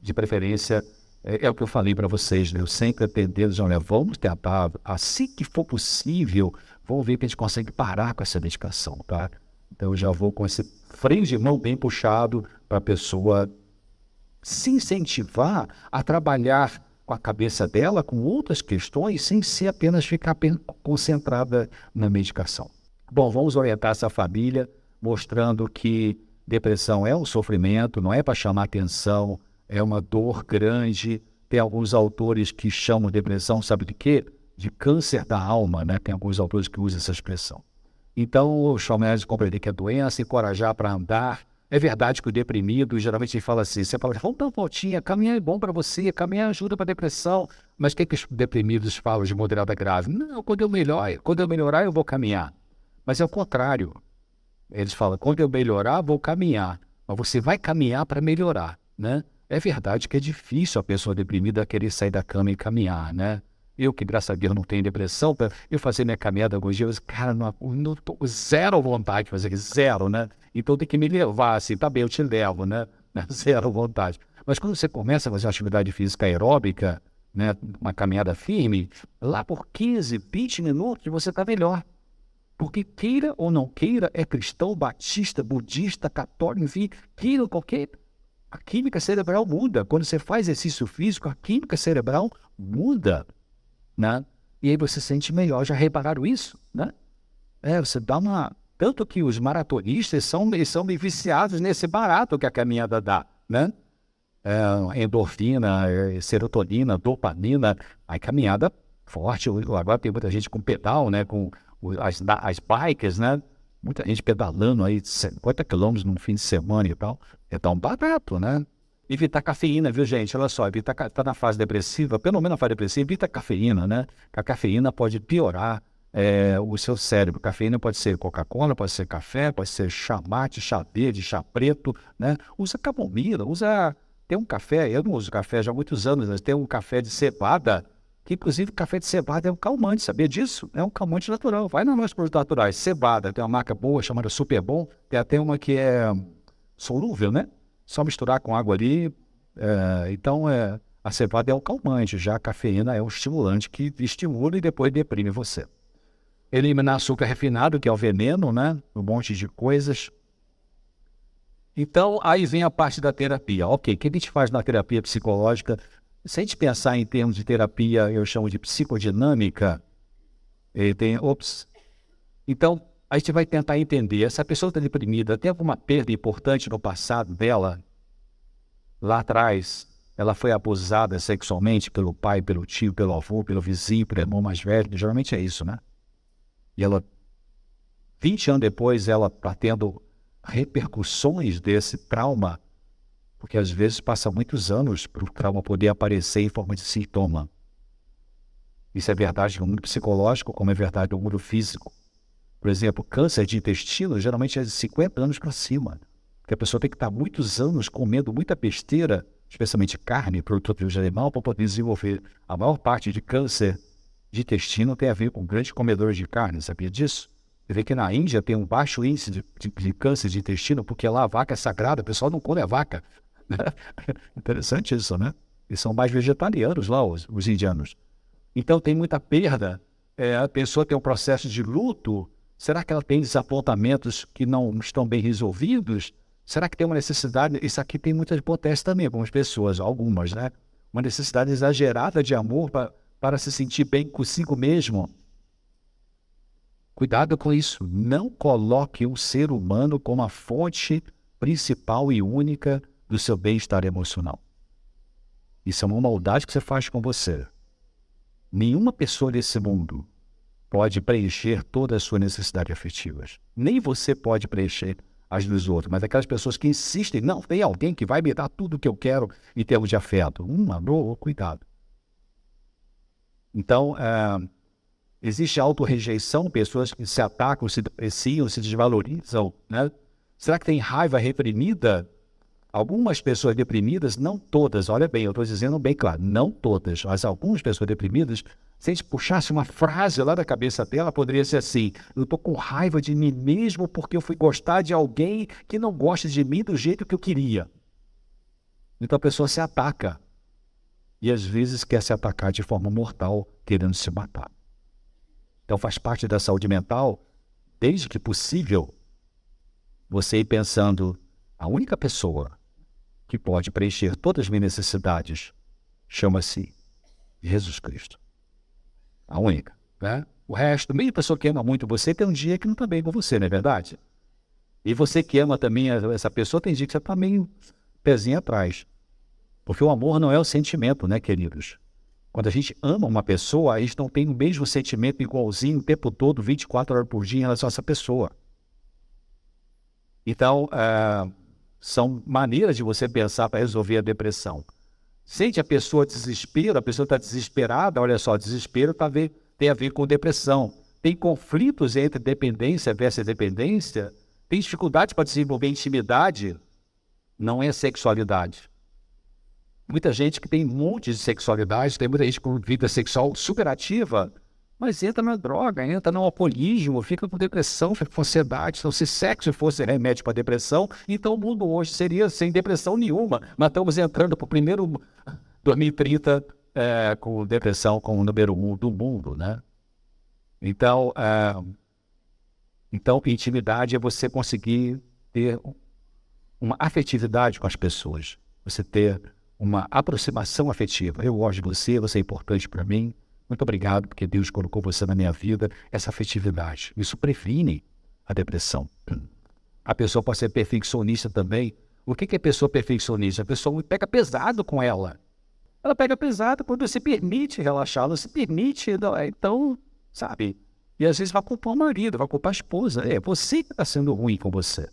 de preferência, é o que eu falei para vocês, né? Eu sempre atendendo, olha, vamos tentar, assim que for possível, vamos ver que a gente consegue parar com essa medicação, tá? Então, eu já vou com esse freio de mão bem puxado para a pessoa se incentivar a trabalhar com a cabeça dela, com outras questões, sem ser apenas ficar concentrada na medicação. Bom, vamos orientar essa família, mostrando que depressão é um sofrimento, não é para chamar atenção, é uma dor grande. Tem alguns autores que chamam depressão, sabe de quê? de câncer da alma, né? Tem alguns autores que usam essa expressão. Então, o Chalmers compreender que a doença, encorajar para andar. É verdade que o deprimido, geralmente ele fala assim, você fala, vamos dar uma voltinha, caminhar é bom para você, caminhar ajuda para depressão. Mas o que os deprimidos falam de moderada grave? Não, quando eu melhorar, eu vou caminhar. Mas é o contrário. Eles falam, quando eu melhorar, vou caminhar. Mas você vai caminhar para melhorar, né? É verdade que é difícil a pessoa deprimida querer sair da cama e caminhar, né? Eu, que graças a Deus não tenho depressão, eu fazer minha caminhada alguns dias, cara, não tô zero vontade de fazer, zero, né? Então tem que me levar, assim, tá bem, eu te levo, né? Zero vontade. Mas quando você começa a fazer uma atividade física aeróbica, né? Uma caminhada firme, lá por 15, 20 minutos você tá melhor. Porque queira ou não queira, é cristão, batista, budista, católico, enfim, queira qualquer... A química cerebral muda. Quando você faz exercício físico, a química cerebral muda, né? E aí você se sente melhor. Já repararam isso, né? Você dá uma... Tanto que os maratonistas são meio viciados nesse barato que a caminhada dá, né? Endorfina, serotonina, dopamina. A caminhada forte. Agora tem muita gente com pedal, né? Com as bikes, né? Muita gente pedalando aí 50 quilômetros num fim de semana e tal. É tão barato, né? Evitar cafeína, viu, gente? Olha só, tá na fase depressiva, pelo menos na fase depressiva, evita cafeína, né? Que a cafeína pode piorar o seu cérebro. Cafeína pode ser Coca-Cola, pode ser café, pode ser chá mate, chá verde, chá preto, né? Usa camomila, tem um café, eu não uso café já há muitos anos, mas tem um café de cevada, que inclusive o café de cevada é um calmante, sabia disso? É um calmante natural. Vai nas nossas produtos naturais, cevada, tem uma marca boa chamada Super Bom, tem até uma que é solúvel, né? Só misturar com água ali. Então, a cevada é um calmante, já a cafeína é um estimulante que estimula e depois deprime você. Eliminar açúcar refinado, que é o veneno, né? Um monte de coisas. Então, aí vem a parte da terapia. Ok, o que a gente faz na terapia psicológica? Se a gente pensar em termos de terapia, eu chamo de psicodinâmica, então, a gente vai tentar entender, essa pessoa está deprimida, tem alguma perda importante no passado dela? Lá atrás, ela foi abusada sexualmente pelo pai, pelo tio, pelo avô, pelo vizinho, pelo irmão mais velho, geralmente é isso, né? E ela, 20 anos depois, ela está tendo repercussões desse trauma, porque às vezes passa muitos anos para o trauma poder aparecer em forma de sintoma. Isso é verdade no mundo psicológico, como é verdade no mundo físico. Por exemplo, câncer de intestino geralmente é de 50 anos para cima. Porque a pessoa tem que estar muitos anos comendo muita besteira, especialmente carne, produto de animal, para poder desenvolver. A maior parte de câncer de intestino tem a ver com grandes comedores de carne, sabia disso? Você vê que na Índia tem um baixo índice de câncer de intestino, porque lá a vaca é sagrada, o pessoal não come a vaca. Interessante isso, né? Eles são mais vegetarianos lá, os indianos. Então tem muita perda. A pessoa tem um processo de luto. Será que ela tem desapontamentos que não estão bem resolvidos? Será que tem uma necessidade? Isso aqui tem muitas hipóteses também, algumas pessoas, algumas, né? Uma necessidade exagerada de amor para se sentir bem consigo mesmo. Cuidado com isso. Não coloque um ser humano como a fonte principal e única do seu bem-estar emocional. Isso é uma maldade que você faz com você. Nenhuma pessoa desse mundo pode preencher todas as suas necessidades afetivas. Nem você pode preencher as dos outros, mas aquelas pessoas que insistem, não, tem alguém que vai me dar tudo o que eu quero em termos de afeto. Amor, cuidado. Então, existe autorrejeição, pessoas que se atacam, se depreciam, se desvalorizam, né? Será que tem raiva reprimida? Algumas pessoas deprimidas, não todas, olha bem, eu estou dizendo bem claro, não todas, mas algumas pessoas deprimidas, se a gente puxasse uma frase lá da cabeça dela, poderia ser assim, eu estou com raiva de mim mesmo porque eu fui gostar de alguém que não gosta de mim do jeito que eu queria. Então a pessoa se ataca e às vezes quer se atacar de forma mortal, querendo se matar. Então faz parte da saúde mental, desde que possível, você ir pensando, a única pessoa que pode preencher todas as minhas necessidades chama-se Jesus Cristo. A única, né? O resto, meio pessoa que ama muito você, tem um dia que não está bem com você, não é verdade? E você que ama também essa pessoa, tem dia que você está meio pezinho atrás. Porque o amor não é o sentimento, né, queridos? Quando a gente ama uma pessoa, a gente não tem o mesmo sentimento igualzinho o tempo todo, 24 horas por dia em relação a essa pessoa. Então, são maneiras de você pensar para resolver a depressão. Sente a pessoa desespero, a pessoa está desesperada, olha só, desespero tem a ver com depressão. Tem conflitos entre dependência versus dependência, tem dificuldade para desenvolver intimidade, não é sexualidade. Muita gente que tem um monte de sexualidade, tem muita gente com vida sexual super ativa, mas entra na droga, entra no alcoolismo, fica com depressão, fica com ansiedade. Então, se sexo fosse remédio para depressão, então o mundo hoje seria sem depressão nenhuma. Mas estamos entrando para o primeiro 2030 com depressão como o número 1 do mundo, né? Então, intimidade é você conseguir ter uma afetividade com as pessoas, você ter uma aproximação afetiva. Eu gosto de você, você é importante para mim. Muito obrigado, porque Deus colocou você na minha vida, essa afetividade. Isso previne a depressão. A pessoa pode ser perfeccionista também. O que é pessoa perfeccionista? A pessoa pega pesado com ela. Ela pega pesado quando você permite relaxar, ela se permite, então, sabe? E às vezes vai culpar o marido, vai culpar a esposa. É você que está sendo ruim com você.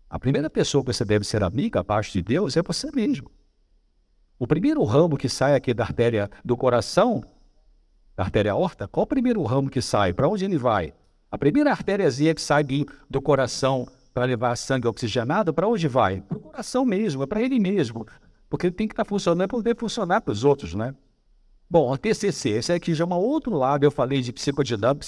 A primeira pessoa que você deve ser amiga, abaixo de Deus, é você mesmo. O primeiro ramo que sai aqui da artéria do coração, da artéria aorta, qual o primeiro ramo que sai? Para onde ele vai? A primeira artériazinha que sai do coração para levar sangue oxigenado, para onde vai? Para o coração mesmo, é para ele mesmo. Porque ele tem que estar funcionando para poder funcionar para os outros, né? Bom, a TCC, esse aqui já é um outro lado. Eu falei de psicodinâmica,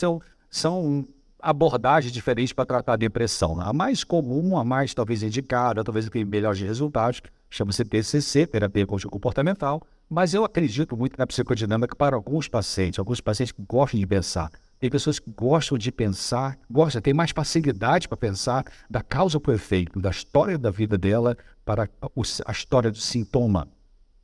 são abordagens diferentes para tratar a depressão. A mais comum, a mais talvez indicada, talvez que tem melhores resultados, chama-se TCC, terapia comportamental, mas eu acredito muito na psicodinâmica para alguns pacientes que gostam de pensar. Tem pessoas que gostam de pensar, têm mais facilidade para pensar da causa para o efeito, da história da vida dela para a história do sintoma.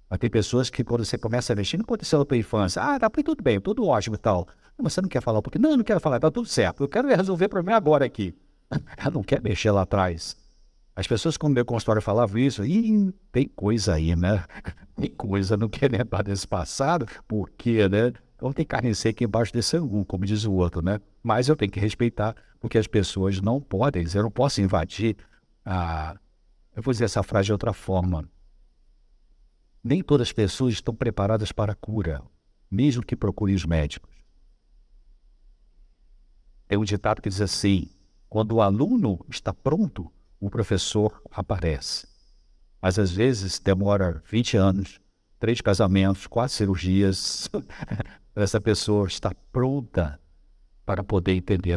Mas tem pessoas que quando você começa a mexer, não aconteceu na tua infância, tá tudo bem, tudo ótimo e tal. Mas você não quer falar, porque não quero falar, tá tudo certo, eu quero resolver o problema agora aqui. Ela não quer mexer lá atrás. As pessoas, quando meu consultório falavam isso, tem coisa aí, né? Tem coisa, não quer lembrar desse passado, por quê, né? Então tem carne seca embaixo desse angu, como diz o outro, né? Mas eu tenho que respeitar, porque as pessoas não podem, eu não posso invadir eu vou dizer essa frase de outra forma. Nem todas as pessoas estão preparadas para a cura, mesmo que procurem os médicos. Tem um ditado que diz assim, quando o aluno está pronto, o professor aparece. Mas às vezes demora 20 anos, 3 casamentos, 4 cirurgias, para essa pessoa estar pronta para poder entender a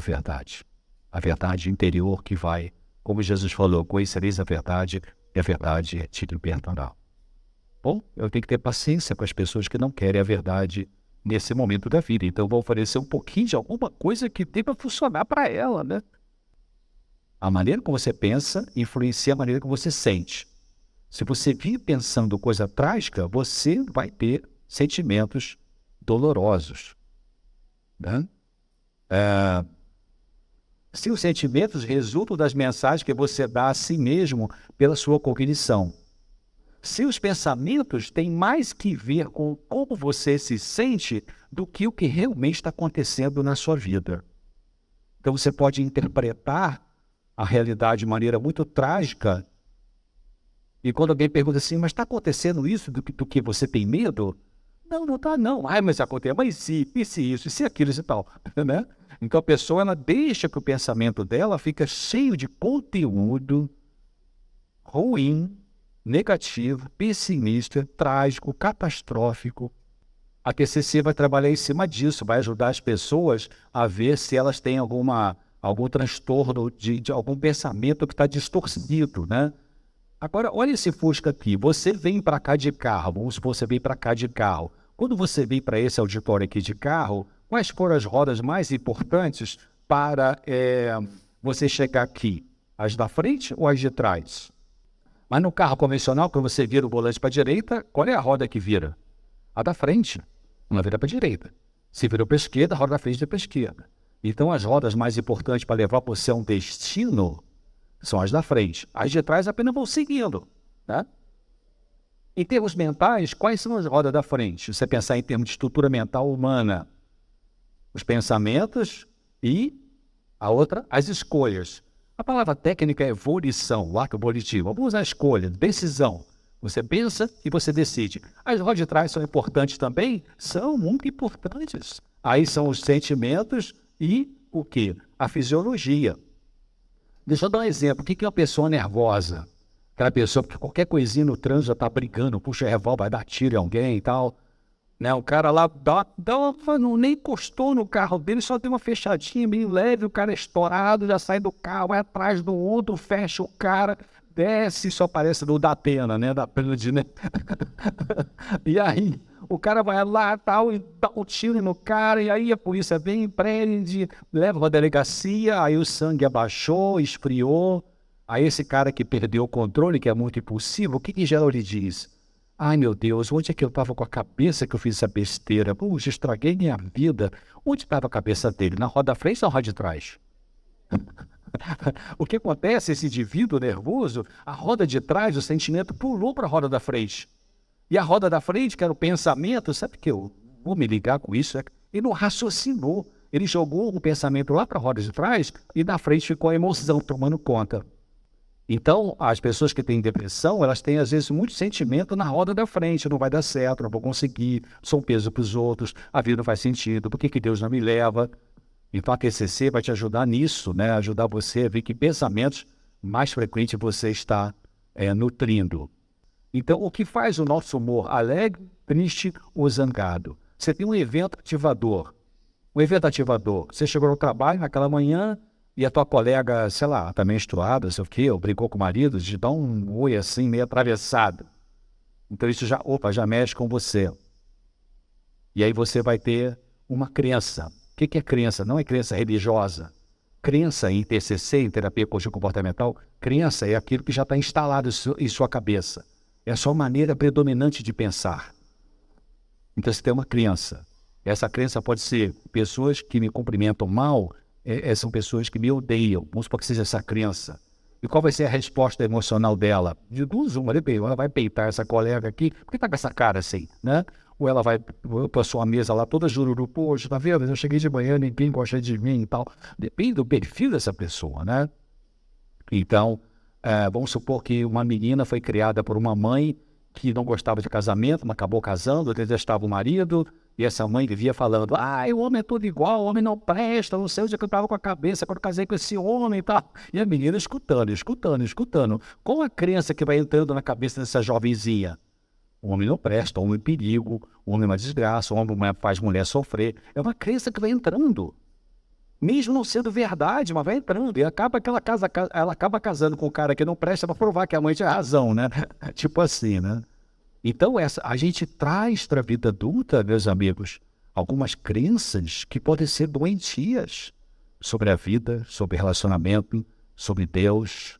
verdade interior que vai, como Jesus falou, conhecereis a verdade e a verdade te libertará. Bom, eu tenho que ter paciência com as pessoas que não querem a verdade nesse momento da vida, então eu vou oferecer um pouquinho de alguma coisa que deva funcionar para ela, né? A maneira como você pensa influencia a maneira como você sente. Se você vive pensando coisa trágica, você vai ter sentimentos dolorosos, né? Se os sentimentos resultam das mensagens que você dá a si mesmo pela sua cognição. Se os pensamentos têm mais que ver com como você se sente do que o que realmente está acontecendo na sua vida. Então você pode interpretar a realidade de maneira muito trágica. E quando alguém pergunta assim, mas está acontecendo isso do que você tem medo? Não está não. Mas acontece, mas se isso, e se aquilo e tal, né? Então a pessoa, ela deixa que o pensamento dela fica cheio de conteúdo ruim, negativo, pessimista, trágico, catastrófico. A TCC vai trabalhar em cima disso, vai ajudar as pessoas a ver se elas têm algum transtorno de algum pensamento que está distorcido, né? Agora, olha esse Fusca aqui. Você vem para cá de carro, vamos supor que você vem para cá de carro. Quando você vem para esse auditório aqui de carro, quais foram as rodas mais importantes para você chegar aqui? As da frente ou as de trás? Mas no carro convencional, quando você vira o volante para a direita, qual é a roda que vira? A da frente. Ela vira para a direita. Se virou para a esquerda, a roda da frente vira para a esquerda. Então, as rodas mais importantes para levar você a um destino são as da frente. As de trás apenas vão seguindo, né? Em termos mentais, quais são as rodas da frente? Você pensar em termos de estrutura mental humana, os pensamentos e a outra, as escolhas. A palavra técnica é volição, o ato volitivo. Vamos usar a escolha, decisão. Você pensa e você decide. As rodas de trás são importantes também? São muito importantes. Aí são os sentimentos e o quê? A fisiologia. Deixa eu dar um exemplo. O que é uma pessoa nervosa? Aquela pessoa que qualquer coisinha no trânsito já está brigando, puxa revólver, vai dar tiro em alguém e tal. Né? O cara lá nem encostou no carro dele, só deu uma fechadinha meio leve, o cara é estourado, já sai do carro, vai atrás do outro, fecha o cara, desce, só parece do da pena, né? Da pena de... Né? E aí, o cara vai lá tal, e dá um tiro no cara, e aí a polícia vem, prende, leva para a delegacia, aí o sangue abaixou, esfriou. Aí esse cara que perdeu o controle, que é muito impulsivo, o que geral lhe diz? Ai, meu Deus, onde é que eu estava com a cabeça que eu fiz essa besteira? Puxa, estraguei minha vida. Onde estava a cabeça dele? Na roda da frente ou na roda de trás? O que acontece, esse indivíduo nervoso, a roda de trás, o sentimento pulou para a roda da frente. E a roda da frente, que era o pensamento, sabe que eu vou me ligar com isso? Ele não raciocinou. Ele jogou o pensamento lá para a roda de trás e da frente ficou a emoção tomando conta. Então, as pessoas que têm depressão, elas têm, às vezes, muito sentimento na roda da frente. Não vai dar certo, não vou conseguir, sou um peso para os outros, a vida não faz sentido, por que Deus não me leva? Então, a TCC vai te ajudar nisso, né? Ajudar você a ver que pensamentos mais frequentes você está nutrindo. Então, o que faz o nosso humor alegre, triste ou zangado? Você tem um evento ativador. Um evento ativador. Você chegou no trabalho naquela manhã, e a tua colega, sei lá, tá menstruada, sei o quê, ou brigou com o marido, te dá um oi assim, meio atravessado. Então isso já mexe com você. E aí você vai ter uma crença. O que é crença? Não é crença religiosa. Crença em TCC, em terapia cognitivo-comportamental, crença é aquilo que já está instalado em sua cabeça. É a sua maneira predominante de pensar. Então você tem uma crença. Essa crença pode ser pessoas que me cumprimentam mal, são pessoas que me odeiam. Vamos supor que seja essa crença. E qual vai ser a resposta emocional dela? De duas, uma, ela vai peitar essa colega aqui, por que tá com essa cara assim, né? Ou ela vai para sua mesa lá toda jururu, poxa, tá vendo? Eu cheguei de manhã, ninguém gosta de mim e tal. Depende do perfil dessa pessoa, né? Então, vamos supor que uma menina foi criada por uma mãe que não gostava de casamento, mas acabou casando, detestava o marido, e essa mãe vivia falando, o homem é tudo igual, o homem não presta, não sei onde é que eu estava com a cabeça quando casei com esse homem e tal. E a menina escutando. Qual a crença que vai entrando na cabeça dessa jovenzinha? O homem não presta, o homem é perigo, o homem é uma desgraça, o homem faz mulher sofrer. É uma crença que vai entrando. Mesmo não sendo verdade, mas vai entrando. E acaba que ela acaba casando com o cara que não presta para provar que a mãe tinha razão, né? Tipo assim, né? Então, a gente traz para a vida adulta, meus amigos, algumas crenças que podem ser doentias sobre a vida, sobre relacionamento, sobre Deus,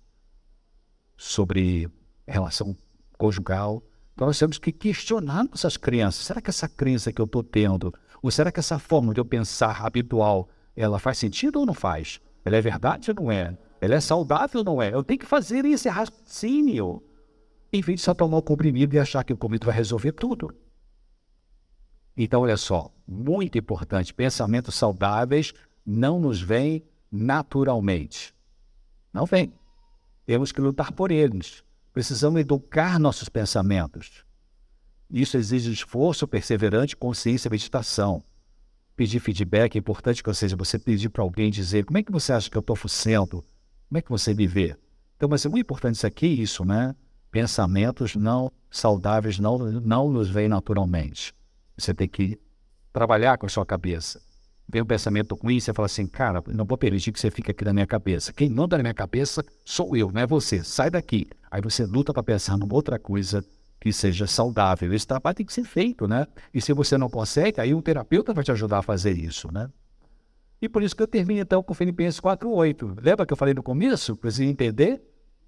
sobre relação conjugal. Então, nós temos que questionar nossas crenças. Será que essa crença que eu estou tendo, ou será que essa forma de eu pensar habitual, ela faz sentido ou não faz? Ela é verdade ou não é? Ela é saudável ou não é? Eu tenho que fazer esse raciocínio, em vez de só tomar o comprimido e achar que o comprimido vai resolver tudo. Então, olha só, muito importante, pensamentos saudáveis não nos vêm naturalmente. Não vêm. Temos que lutar por eles. Precisamos educar nossos pensamentos. Isso exige esforço perseverante, consciência e meditação. Pedir feedback é importante, que seja você pedir para alguém dizer como é que você acha que eu estou sendo, como é que você me vê. Então, mas é muito importante isso aqui, isso, né? Pensamentos não saudáveis não nos vêm naturalmente. Você tem que trabalhar com a sua cabeça. Vem um pensamento ruim, você fala assim, cara, não vou permitir que você fique aqui na minha cabeça. Quem manda na minha cabeça sou eu, não é você. Sai daqui. Aí você luta para pensar numa outra coisa que seja saudável. Esse trabalho tem que ser feito, né? E se você não consegue, aí um terapeuta vai te ajudar a fazer isso, né? E por isso que eu termino então com Filipenses 4:8. Lembra que eu falei no começo? Para você entender?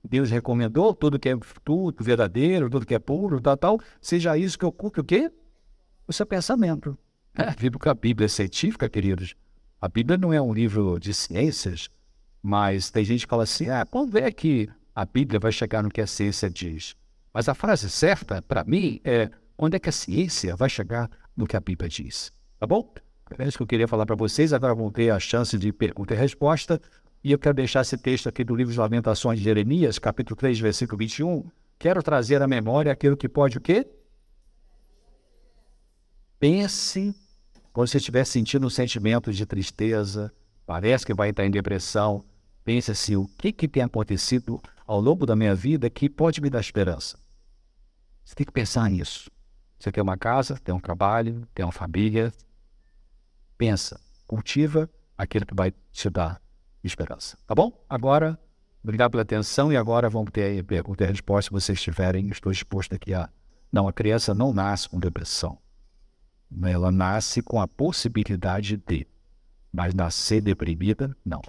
Deus recomendou tudo que é tudo verdadeiro, tudo que é puro, tal, seja isso que ocupe o quê? O seu pensamento. A Bíblia é científica, queridos. A Bíblia não é um livro de ciências, mas tem gente que fala assim, quando é que a Bíblia vai chegar no que a ciência diz? Mas a frase certa, para mim, é quando é que a ciência vai chegar no que a Bíblia diz. Tá bom? É isso que eu queria falar para vocês. Agora vão ter a chance de pergunta e resposta. E eu quero deixar esse texto aqui do livro de Lamentações de Jeremias, capítulo 3, versículo 21. Quero trazer à memória aquilo que pode o quê? Pense, quando você estiver sentindo um sentimento de tristeza, parece que vai entrar em depressão, pense assim, o que tem acontecido ao longo da minha vida que pode me dar esperança? Você tem que pensar nisso. Você tem uma casa, tem um trabalho, tem uma família. Pensa, cultiva aquilo que vai te dar esperança. Tá bom? Agora, obrigado pela atenção e agora vamos ter aí pergunta e resposta se vocês tiverem. Estou disposto aqui a... Não, a criança não nasce com depressão. Ela nasce com a possibilidade de, mas nascer deprimida, não.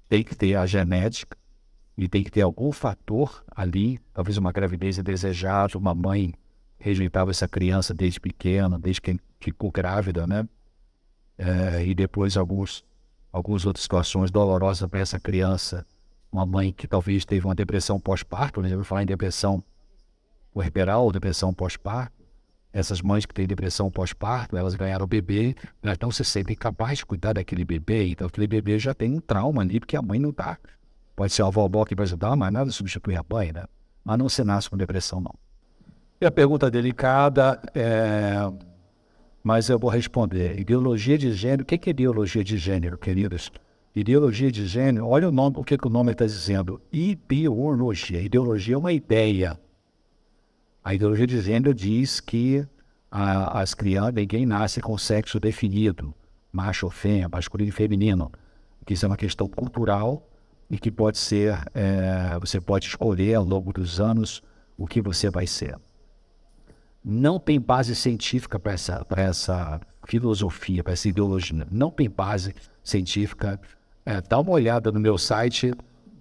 Tem que ter a genética e tem que ter algum fator ali, talvez uma gravidez indesejada, uma mãe rejeitava essa criança desde pequena, desde que ficou grávida, né? E depois algumas outras situações dolorosas para essa criança. Uma mãe que talvez teve uma depressão pós-parto, né? Eu vou falar em depressão puerperal, depressão pós-parto. Essas mães que têm depressão pós-parto, elas ganharam o bebê, elas não se sentem capazes de cuidar daquele bebê, então aquele bebê já tem um trauma ali, porque a mãe não está. Pode ser a vovó que vai ajudar, mas nada substitui a mãe, né? Mas não se nasce com depressão, não. E a pergunta delicada mas eu vou responder. Ideologia de gênero, o que é ideologia de gênero, queridos? Ideologia de gênero, olha o nome, o que o nome está dizendo. Ideologia. Ideologia é uma ideia. A ideologia de gênero diz que as crianças, ninguém nasce com sexo definido, macho ou fêmea, masculino e feminino. Que isso é uma questão cultural e que pode ser, você pode escolher ao longo dos anos o que você vai ser. Não tem base científica para essa filosofia, para essa ideologia. Não tem base científica. Dá uma olhada no meu site,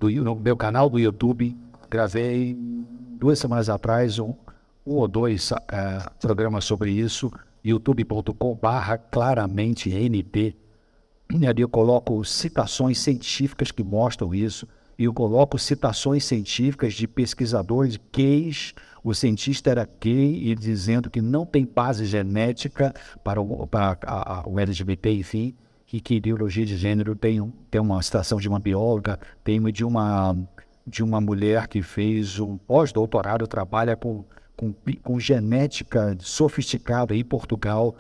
no meu canal do YouTube. Gravei 2 semanas atrás um ou dois programas sobre isso. youtube.com/claramentent. E ali eu coloco citações científicas que mostram isso. E eu coloco citações científicas de pesquisadores gays. O cientista era gay e dizendo que não tem base genética para o LGBT, enfim, e que ideologia de gênero tem uma citação de uma bióloga, tem uma de uma mulher que fez um pós-doutorado, trabalha com genética sofisticada em Portugal,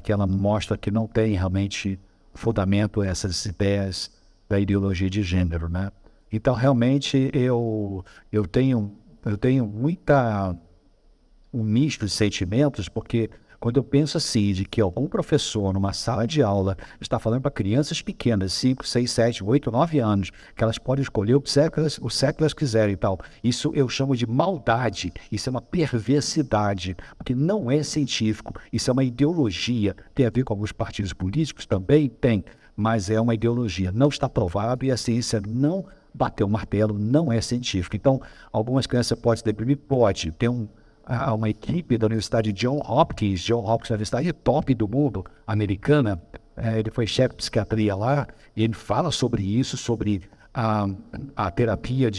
que ela mostra que não tem realmente fundamento essas ideias da ideologia de gênero, né? Então, realmente, eu tenho um misto de sentimentos, porque quando eu penso assim, de que algum professor numa sala de aula está falando para crianças pequenas, 5, 6, 7, 8, 9 anos, que elas podem escolher o sexo que elas quiserem e tal, isso eu chamo de maldade, isso é uma perversidade, porque não é científico, isso é uma ideologia, tem a ver com alguns partidos políticos também, tem, mas é uma ideologia, não está provado e a ciência não bateu o martelo, não é científico. Então, algumas crianças podem se deprimir? Pode. Tem uma equipe da Universidade Johns Hopkins, é a universidade top do mundo, americana, ele foi chefe de psiquiatria lá, e ele fala sobre isso, sobre a terapia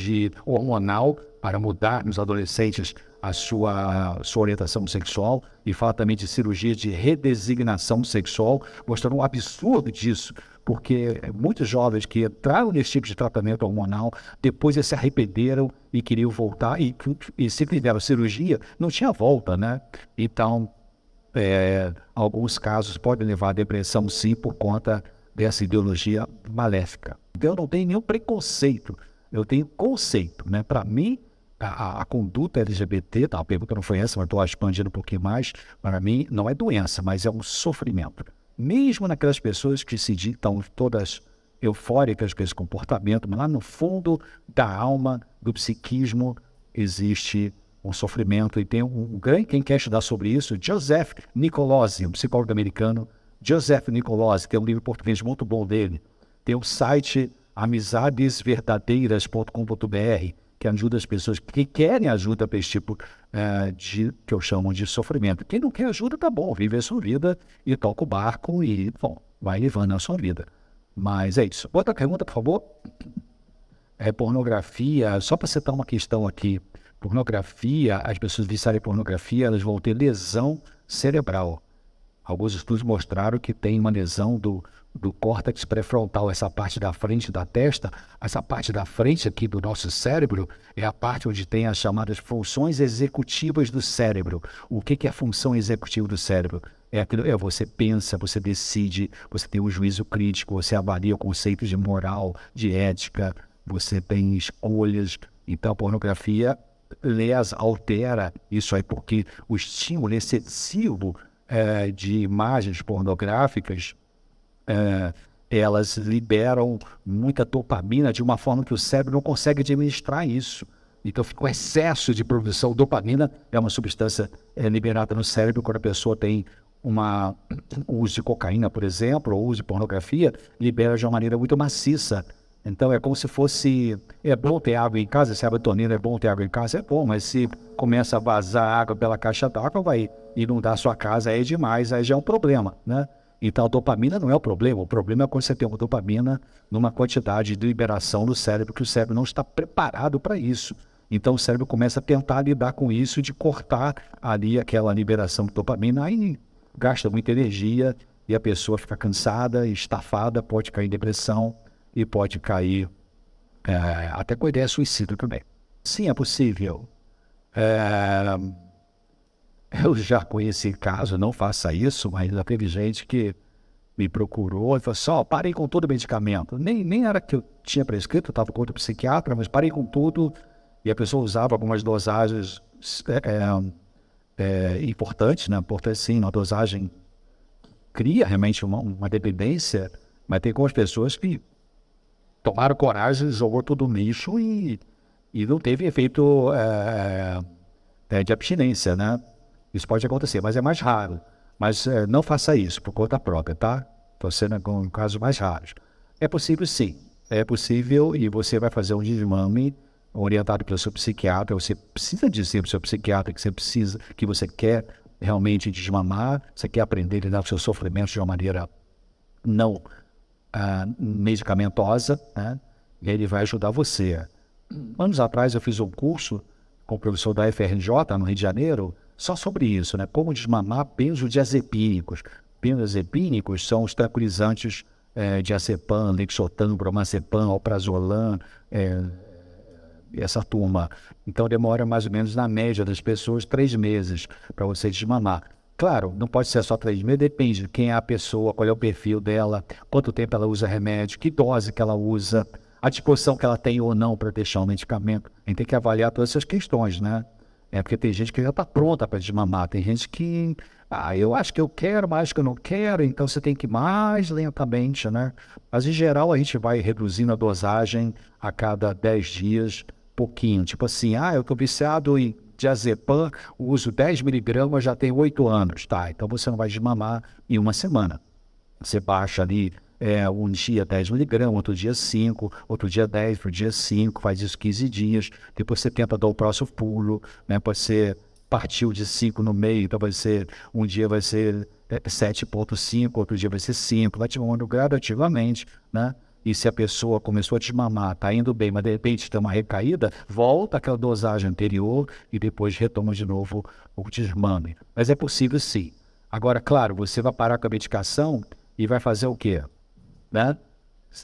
hormonal para mudar nos adolescentes a sua orientação sexual, e fala também de cirurgia de redesignação sexual, mostrando o absurdo disso, porque muitos jovens que entraram nesse tipo de tratamento hormonal, depois eles se arrependeram e queriam voltar, e se fizeram cirurgia, não tinha volta, né? Então, alguns casos podem levar à depressão, sim, por conta dessa ideologia maléfica. Eu não tenho nenhum preconceito, eu tenho conceito, né? Para mim, a conduta LGBT, a pergunta não foi essa, mas estou expandindo um pouquinho mais, para mim não é doença, mas é um sofrimento. Mesmo naquelas pessoas que se ditam todas eufóricas com esse comportamento, mas lá no fundo da alma, do psiquismo, existe um sofrimento. E tem quem quer estudar sobre isso, Joseph Nicolosi, um psicólogo americano. Joseph Nicolosi, tem um livro em português muito bom dele. Tem o site amizadesverdadeiras.com.br, que ajuda as pessoas que querem ajuda para esse tipo que eu chamo de sofrimento. Quem não quer ajuda, tá bom, vive a sua vida e toca o barco e, bom, vai levando a sua vida. Mas é isso. Outra pergunta, por favor. Pornografia, só para citar uma questão aqui. pornografia, as pessoas viciarem em pornografia, elas vão ter lesão cerebral. Alguns estudos mostraram que tem uma lesão do córtex pré-frontal, essa parte da frente da testa. Essa parte da frente aqui do nosso cérebro é a parte onde tem as chamadas funções executivas do cérebro. O que é a função executiva do cérebro? Você pensa, você decide, você tem um juízo crítico, você avalia conceitos de moral, de ética, você tem escolhas. Então a pornografia altera isso aí, porque o estímulo excessivo de imagens pornográficas, elas liberam muita dopamina de uma forma que o cérebro não consegue administrar isso. Então fica um excesso de produção. Dopamina é uma substância liberada no cérebro quando a pessoa tem uso de cocaína, por exemplo, ou uso de pornografia, libera de uma maneira muito maciça. Então é como se fosse, é bom ter água em casa, se a torneira é bom ter água em casa, é bom, mas se começa a vazar água pela caixa d'água, vai inundar a sua casa, aí é demais, aí já é um problema, né? Então a dopamina não é o problema é quando você tem uma dopamina numa quantidade de liberação no cérebro, que o cérebro não está preparado para isso. Então o cérebro começa a tentar lidar com isso, de cortar ali aquela liberação de dopamina, aí gasta muita energia e a pessoa fica cansada, estafada, pode cair em depressão, e pode cair até com ideia suicida também. Sim, é possível. Eu já conheci caso, não faça isso, mas já teve gente que me procurou e falou assim, parei com todo o medicamento. Nem era que eu tinha prescrito, eu estava com outro psiquiatra, mas parei com tudo, e a pessoa usava algumas dosagens importantes, né? Importante sim, uma dosagem cria realmente uma dependência, mas tem algumas pessoas que tomaram coragem, jogou tudo no lixo e não teve efeito de abstinência, né? Isso pode acontecer, mas é mais raro. Mas não faça isso por conta própria, tá? Estou sendo com casos mais raros. É possível sim, é possível, e você vai fazer um desmame orientado pelo seu psiquiatra. Você precisa dizer para o seu psiquiatra que você quer realmente desmamar, você quer aprender a lidar com seus sofrimentos de uma maneira não medicamentosa, né? E ele vai ajudar você. Anos atrás eu fiz um curso com o professor da FRJ no Rio de Janeiro só sobre isso, né? Como desmamar benzodiazepínicos. Benzodiazepínicos são os tranquilizantes diazepam, lexotan, bromazepam, alprazolam, essa turma. Então demora mais ou menos, na média das pessoas, 3 meses para você desmamar. Claro, não pode ser só 3 meses, depende de quem é a pessoa, qual é o perfil dela, quanto tempo ela usa remédio, que dose que ela usa, a disposição que ela tem ou não para deixar o medicamento. A gente tem que avaliar todas essas questões, né? Porque tem gente que já está pronta para desmamar, tem gente que, eu acho que eu quero, mas acho que eu não quero, então você tem que ir mais lentamente, né? Mas em geral a gente vai reduzindo a dosagem a cada 10 dias, pouquinho. Tipo assim, eu estou viciado em diazepam, uso 10 miligramas, já tem 8 anos, tá? Então você não vai desmamar em uma semana. Você baixa ali um dia 10 miligramas, outro dia 5, outro dia 10, outro dia 5, faz isso 15 dias, depois você tenta dar o próximo pulo, né? Pode ser, partiu de 5 no meio, então um dia vai ser 7,5, outro dia vai ser 5, vai desmamando gradativamente, né? E se a pessoa começou a desmamar, está indo bem, mas de repente tem uma recaída, volta àquela dosagem anterior e depois retoma de novo o desmame. Mas é possível sim. Agora, claro, você vai parar com a medicação e vai fazer o quê? Né?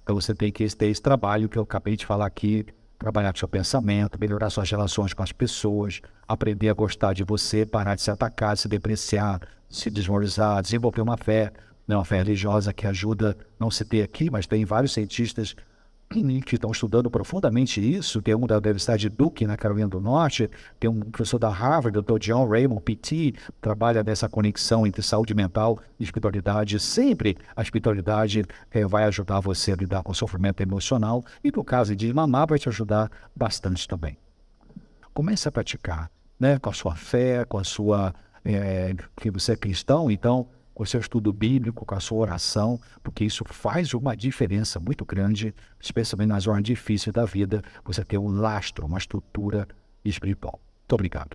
Então você tem que ter esse trabalho que eu acabei de falar aqui, trabalhar com seu pensamento, melhorar suas relações com as pessoas, aprender a gostar de você, parar de se atacar, de se depreciar, se desvalorizar, desenvolver uma fé religiosa que ajuda, não se ter aqui, mas tem vários cientistas que estão estudando profundamente isso. Tem um da Universidade de Duke, na Carolina do Norte, tem um professor da Harvard, Dr. John Raymond, PT, trabalha nessa conexão entre saúde mental e espiritualidade. Sempre a espiritualidade vai ajudar você a lidar com o sofrimento emocional e, no caso de mamar, vai te ajudar bastante também. Comece a praticar, né, com a sua fé, com a sua... que você é cristão, então... com o seu estudo bíblico, com a sua oração, porque isso faz uma diferença muito grande, especialmente nas horas difíceis da vida, você ter um lastro, uma estrutura espiritual. Muito obrigado.